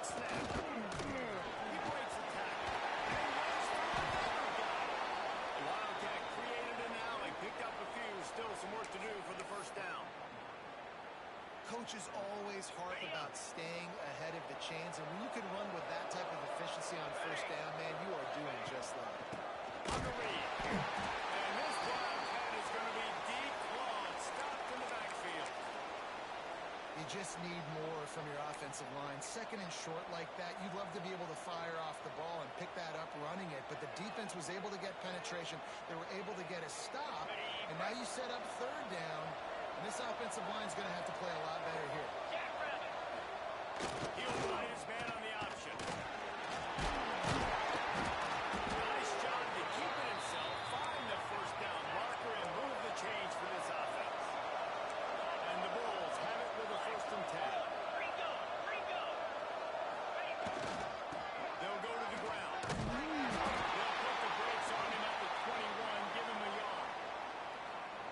quick snap. He breaks the tackle. And goes for another guy. The Wildcat created an alley, picked up a few. Still some work to do for the first down. Coaches always harp about staying ahead of the chains, and when you can run with that type of efficiency on first down, man, you are doing just that. On the read. And this Wildcat is going to be deep long, stopped in the backfield. You just need more from your offensive line. Second and short like that, you'd love to be able to fire off the ball and pick that up running it, but the defense was able to get penetration. They were able to get a stop, and now you set up third down. This offensive line is going to have to play a lot better here. He'll find his man on the option. Nice job to keep it himself, find the first down marker, and move the chains for this offense. And the Bulls have it with a 1st and 10. They'll go to the ground. They'll put the brakes on him at the 21, give him a yard.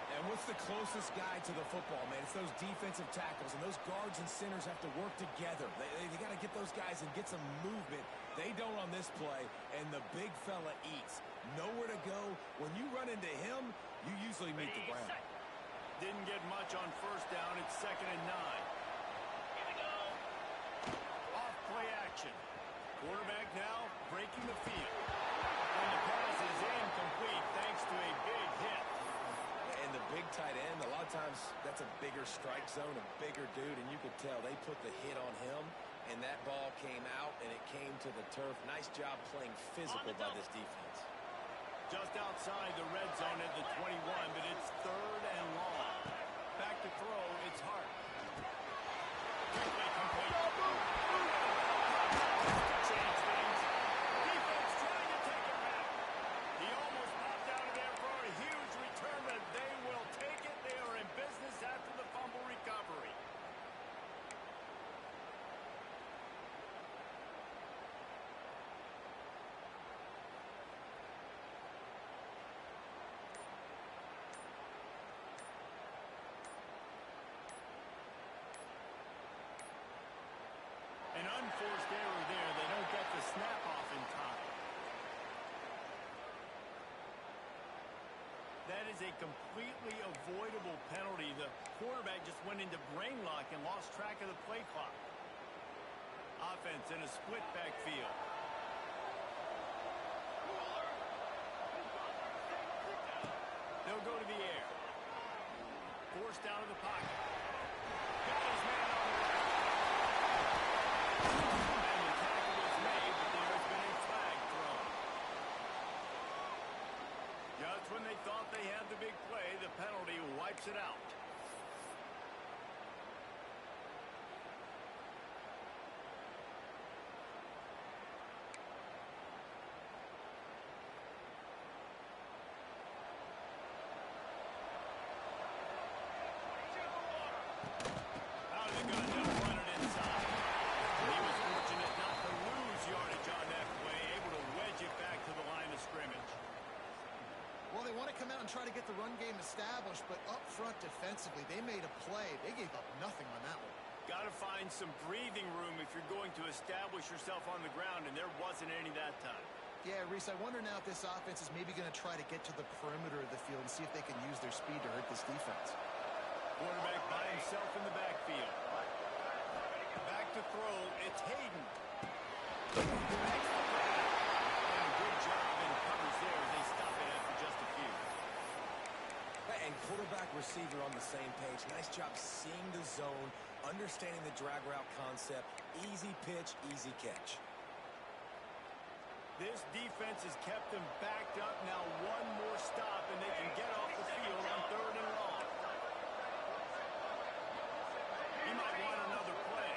And what's the closest guy to the football, man? It's those defensive tackles, and those guards and centers have to work together. They got to get those guys and get some movement. They don't on this play, and the big fella eats. Nowhere to go. When you run into him, you usually meet the ground. Didn't get much on first down. It's 2nd and 9. Here we go. Off play action. Quarterback now breaking the field. And the pass is incomplete thanks to a big hit. And the big tight end, a lot of times that's a bigger strike zone, a bigger dude, and you could tell they put the hit on him, and that ball came out, and it came to the turf. Nice job playing physical by this defense. Just outside the red zone at the 21, but it's 3rd and long. Back to throw, it's Hart. Quickly complete. Change things. Defense trying to take it back. He almost popped out of there for a huge return, but they will take it. They are in business after the fumble recovery. An unforced error there. They don't get the snap off in time. That is a completely avoidable penalty. The quarterback just went into brain lock and lost track of the play clock. Offense in a split backfield. They'll go to the air. Forced out of the pocket. Got his man on the right. And the tackle is made, but there has been a flag thrown. Just when they thought they had the big play, the penalty wipes it out. Out of the gun, they'll run it inside. He was fortunate not to lose yardage on that play, able to wedge it back to the line of scrimmage. Well, they want to come out and try to get the run game established, but up front defensively, they made a play. They gave up nothing on that one. Got to find some breathing room if you're going to establish yourself on the ground, and there wasn't any that time. Yeah, Reese, I wonder now if this offense is maybe going to try to get to the perimeter of the field and see if they can use their speed to hurt this defense. Quarterback by himself in the backfield. Back to throw. It's Hayden. And a good job in covers there. They stop it after just a few. And quarterback receiver on the same page. Nice job seeing the zone, understanding the drag route concept. Easy pitch, easy catch. This defense has kept them backed up. Now one more stop, and they can get off the field on 3rd and long. He might want another play.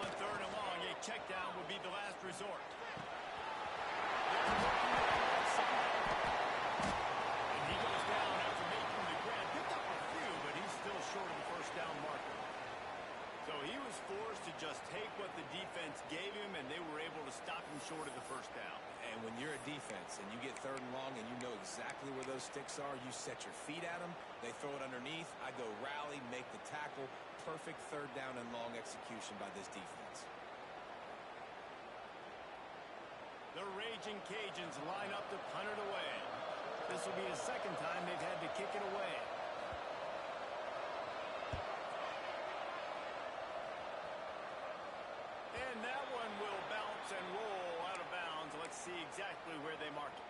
On 3rd and long, a check down would be the last resort. And he goes down after making the grab. Picked up a few, but he's still short of the first down marker. So he was forced to just take what the defense gave him, and they were able to stop him short of the first down. And when you're a defense and you get 3rd and long and you know exactly where those sticks are, you set your feet at them, they throw it underneath, I go rally, make the tackle. Perfect 3rd down and long execution by this defense. Raging Cajuns line up to punt it away. This will be the second time they've had to kick it away. And that one will bounce and roll out of bounds. Let's see exactly where they mark it.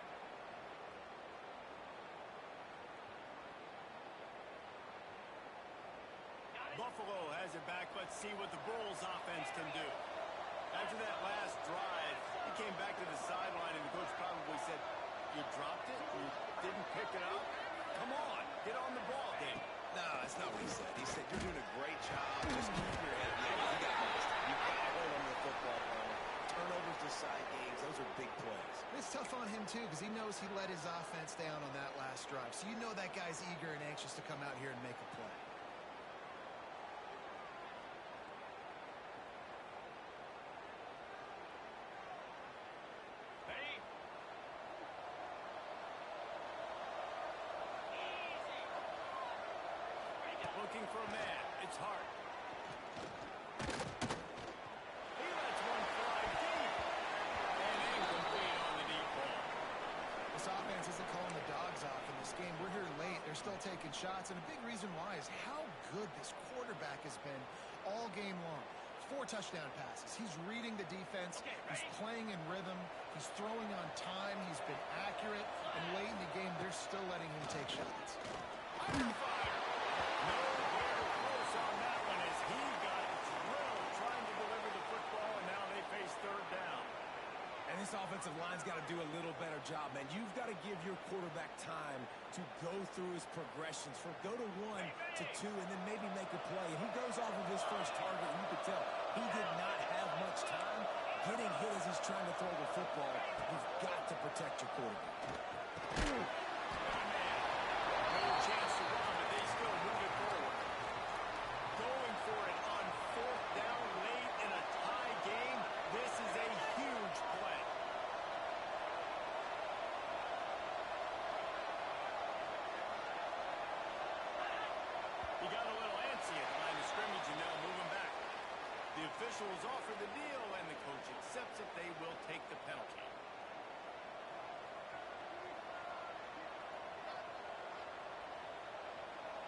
Buffalo has it back. Let's see what the Bulls offense can do. After that last drive, he came back to the sideline, and the coach probably said, "You dropped it? You didn't pick it up? Come on, get on the ball, Dave." No, that's not what he said. He said, "You're doing a great job. Just keep your head down. You got this. You got to hold on to the football. Turnovers decide games. Those are big plays." It's tough on him, too, because he knows he let his offense down on that last drive. So you know that guy's eager and anxious to come out here and make a play. Looking for a man. It's Hart. He lets one fly deep. And incomplete on the deep ball. This offense isn't calling the dogs off in this game. We're here late. They're still taking shots. And a big reason why is how good this quarterback has been all game long. 4 touchdown passes. He's reading the defense. He's playing in rhythm. He's throwing on time. He's been accurate. And late in the game, they're still letting him take shots. Under fire. No, very close on that one as he got drilled trying to deliver the football, and now they face third down. And this offensive line's got to do a little better job, man. You've got to give your quarterback time to go through his progressions, from go to 1 to 2, and then maybe make a play. And he goes off of his first target, and you could tell he did not have much time getting hit as he's trying to throw the football. You've got to protect your quarterback. No chance to run, but they still move it forward. Going for it on 4th down late in a tie game. This is a huge play. He got a little antsy at the line of scrimmage, and they'll move him back. The officials offer the deal, and the coach accepts it. They will take the penalty.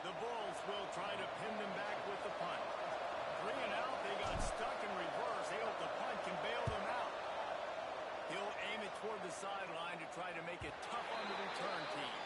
The Bulls will try to pin them back with the punt. 3 and out, they got stuck in reverse. They hope the punt can bail them out. He'll aim it toward the sideline to try to make it tough on the return team.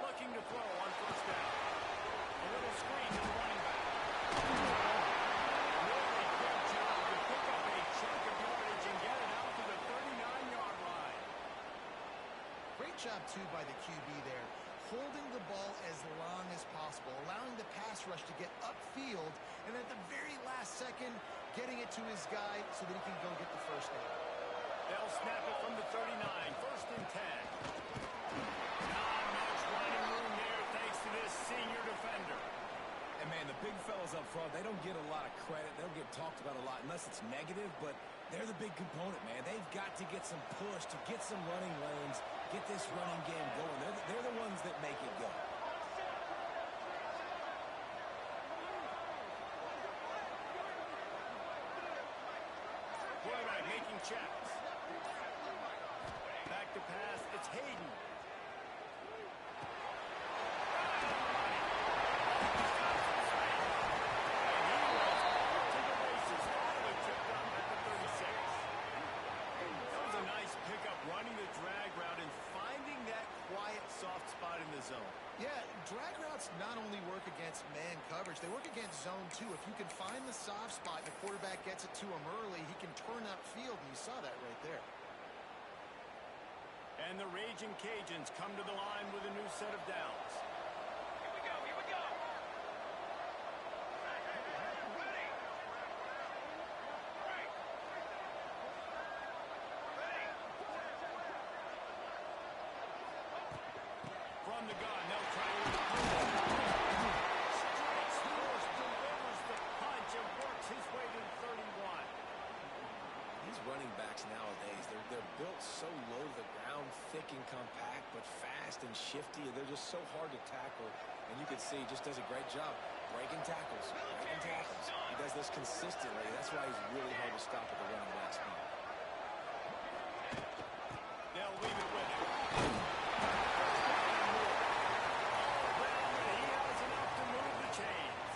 Looking to throw on 1st down. A little screen to the running back. Really good job to pick up a chunk of yardage and get it out to the 39-yard line. Great job, too, by the QB there, holding the ball as long as possible, allowing the pass rush to get upfield, and at the very last second, getting it to his guy so that he can go get the first down. They'll snap it from the 39, 1st and 10. Not much running room there thanks to this senior defender. And, man, the big fellas up front, they don't get a lot of credit. They'll get talked about a lot unless it's negative, but they're the big component, man. They've got to get some push, to get some running lanes, get this running game going. They're the ones that make it go. Quarterback making checks. Back to pass. It's Hayden. Yeah, drag routes not only work against man coverage, they work against zone too. If you can find the soft spot and the quarterback gets it to him early, he can turn upfield, and you saw that right there. And the Raging Cajuns come to the line with a new set of downs. Here we go, here we go. From the gun, they'll try to strikes first, delivers the punch, and works his way to the 31. these running backs nowadays, they're built so low to the ground, thick and compact, but fast and shifty. They're just so hard to tackle. And you can see he just does a great job breaking tackles, breaking tackles. He does this consistently. That's why he's really hard to stop at the running back speed. They'll leave it with him. He has enough to move the chains.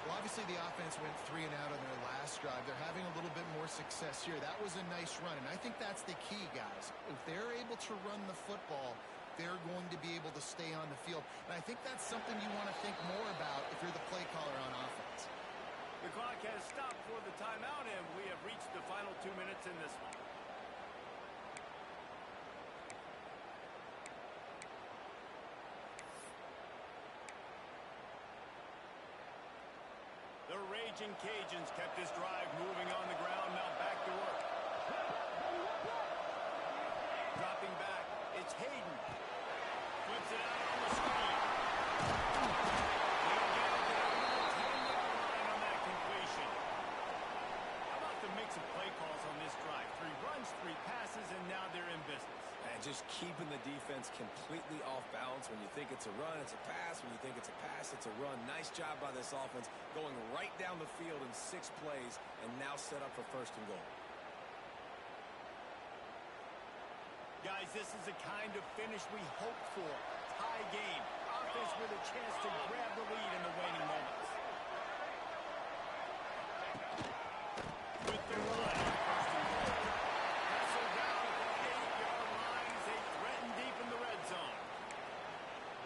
Well, obviously the offense went 3 and out on their last drive. They're having a little bit more success here. That was a nice run, and I think that's the key, guys. If they're able to run the football, they're going to be able to stay on the field. And I think that's something you want to think more about if you're the play caller on offense. The clock has stopped for the timeout, and we have reached the final 2 minutes in this one. The Raging Cajuns kept this drive moving on the ground. Now back to work. Dropping back. It's Hayden. Flips it out on the screen. They'll get it down to the 10-yard line on that completion. How about the mix of play calls on this drive? 3 runs, 3 passes, and now they're in business. And just keeping the defense completely off balance. When you think it's a run, it's a pass. When you think it's a pass, it's a run. Nice job by this offense going right down the field in 6 plays and now set up for 1st and goal. Guys, this is the kind of finish we hoped for. Tie game. Offense with a chance to grab the lead in the waning moments. With the run on 1st and goal. Wrestled down at the 8-yard line as they threaten deep in the red zone.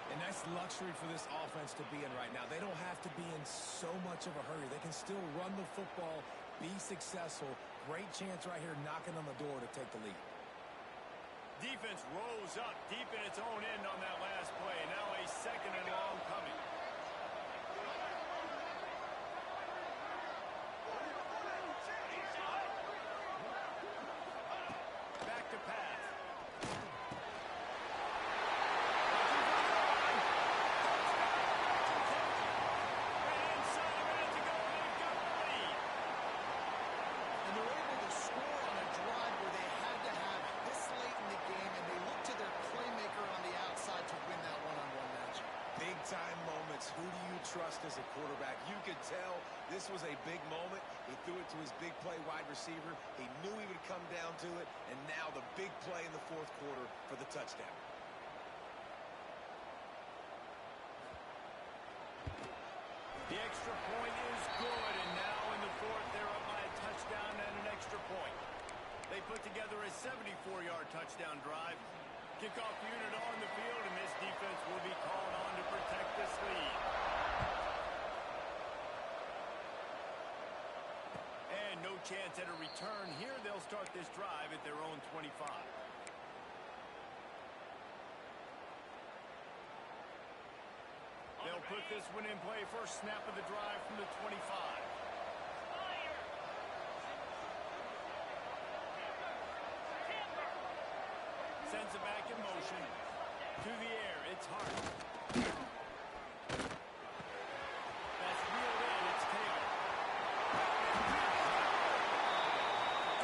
And that's luxury for this offense to be in right now. They don't have to be in so much of a hurry. They can still run the football, be successful. Great chance right here knocking on the door to take the lead. Defense rose up deep in its own end on that last play. Now a 2nd and long coming. Back to pass. Inside a minute to go, they've got the lead. And they're able to score on a drive where they had to have it this late in the game, and they look to their playmaker on the outside to win that one-on-one matchup. Big-time moments. Who do you trust as a quarterback? You could tell this was a big moment. He threw it to his big play wide receiver. He knew he would come down to it, and now the big play in the 4th quarter for the touchdown. The extra point is good, and now in the 4th, they're up by a touchdown and an extra point. They put together a 74-yard touchdown drive. Kickoff unit on the field, and this defense will be called on to protect this lead. And no chance at a return here. They'll start this drive at their own 25. They'll put this one in play. First snap of the drive from the 25. Sends it back in motion. To the air. It's Hart. That's reeled in. It's Taylor.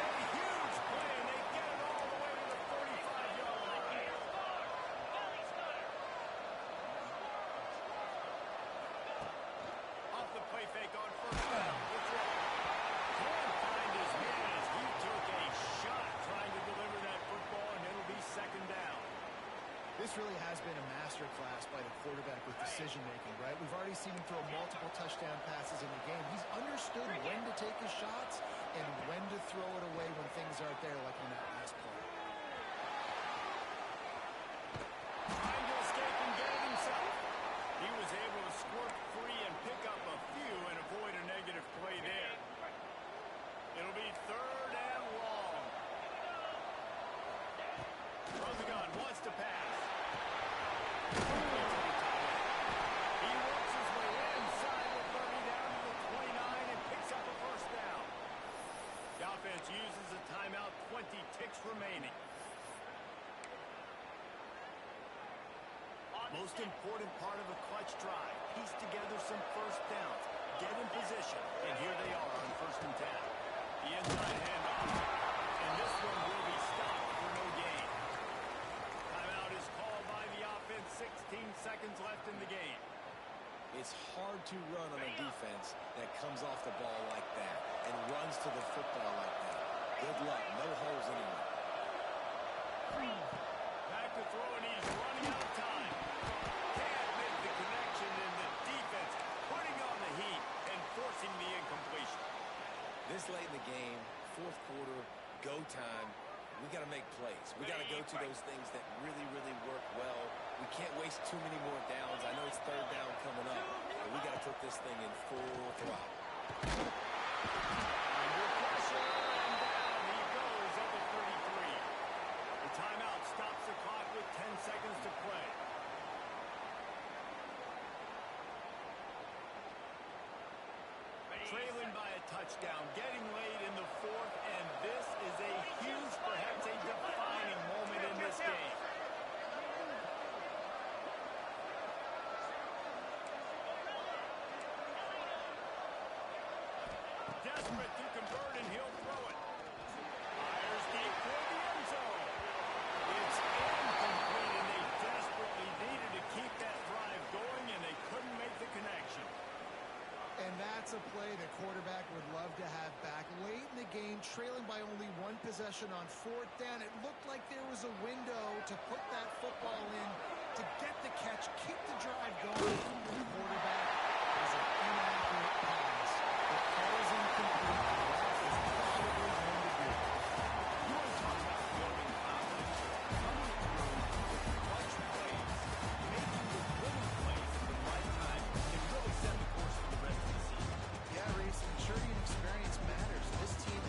A huge play, and they get it all the way to the 45-yard line. Off the play fake on 1st down. Can't find his man as he took a shot trying to deliver that football, and it'll be 2nd down. This really has been a masterclass by the quarterback with decision-making, right? We've already seen him throw multiple touchdown passes in the game. He's understood when to take his shots and when to throw it away when things aren't there, like on that last play. Trying to escape and get it himself. He was able to squirt free and pick up a few and avoid a negative play there. It'll be 3rd and long. Throws the gun, wants to pass. He works his way inside the 30 down to the 29 and picks up a 1st down. The offense uses a timeout, 20 ticks remaining. Most important part of a clutch drive. Piece together some 1st downs. Get in position. And here they are on 1st and 10. The inside handoff. And this one will be stopped for no gain. Timeout is called by the offense. 16 seconds left in the game. It's hard to run on a defense that comes off the ball like that and runs to the football like that. Good luck. No holes anywhere. Back to throw, and he's running out of time. Can't make the connection, and the defense putting on the heat and forcing the incompletion. This late in the game, fourth quarter, go time, we got to make plays. We got to go to those things that really, really work well. We can't waste too many more downs. I know it's third down coming up, but we got to put this thing in full throttle. Under pressure, and down he goes at the 33. The timeout stops the clock with 10 seconds to play. Trailing by a touchdown, getting late in the fourth, and this is a huge, perhaps a defining moment in this game. Desperate to convert, and he'll throw it. Fires deep toward the end zone. It's incomplete, and they desperately needed to keep that drive going, and they couldn't make the connection. And that's a play the quarterback would love to have back. Late in the game, trailing by only one possession on fourth down, it looked like there was a window to put that football in, to get the catch, keep the drive going. The quarterback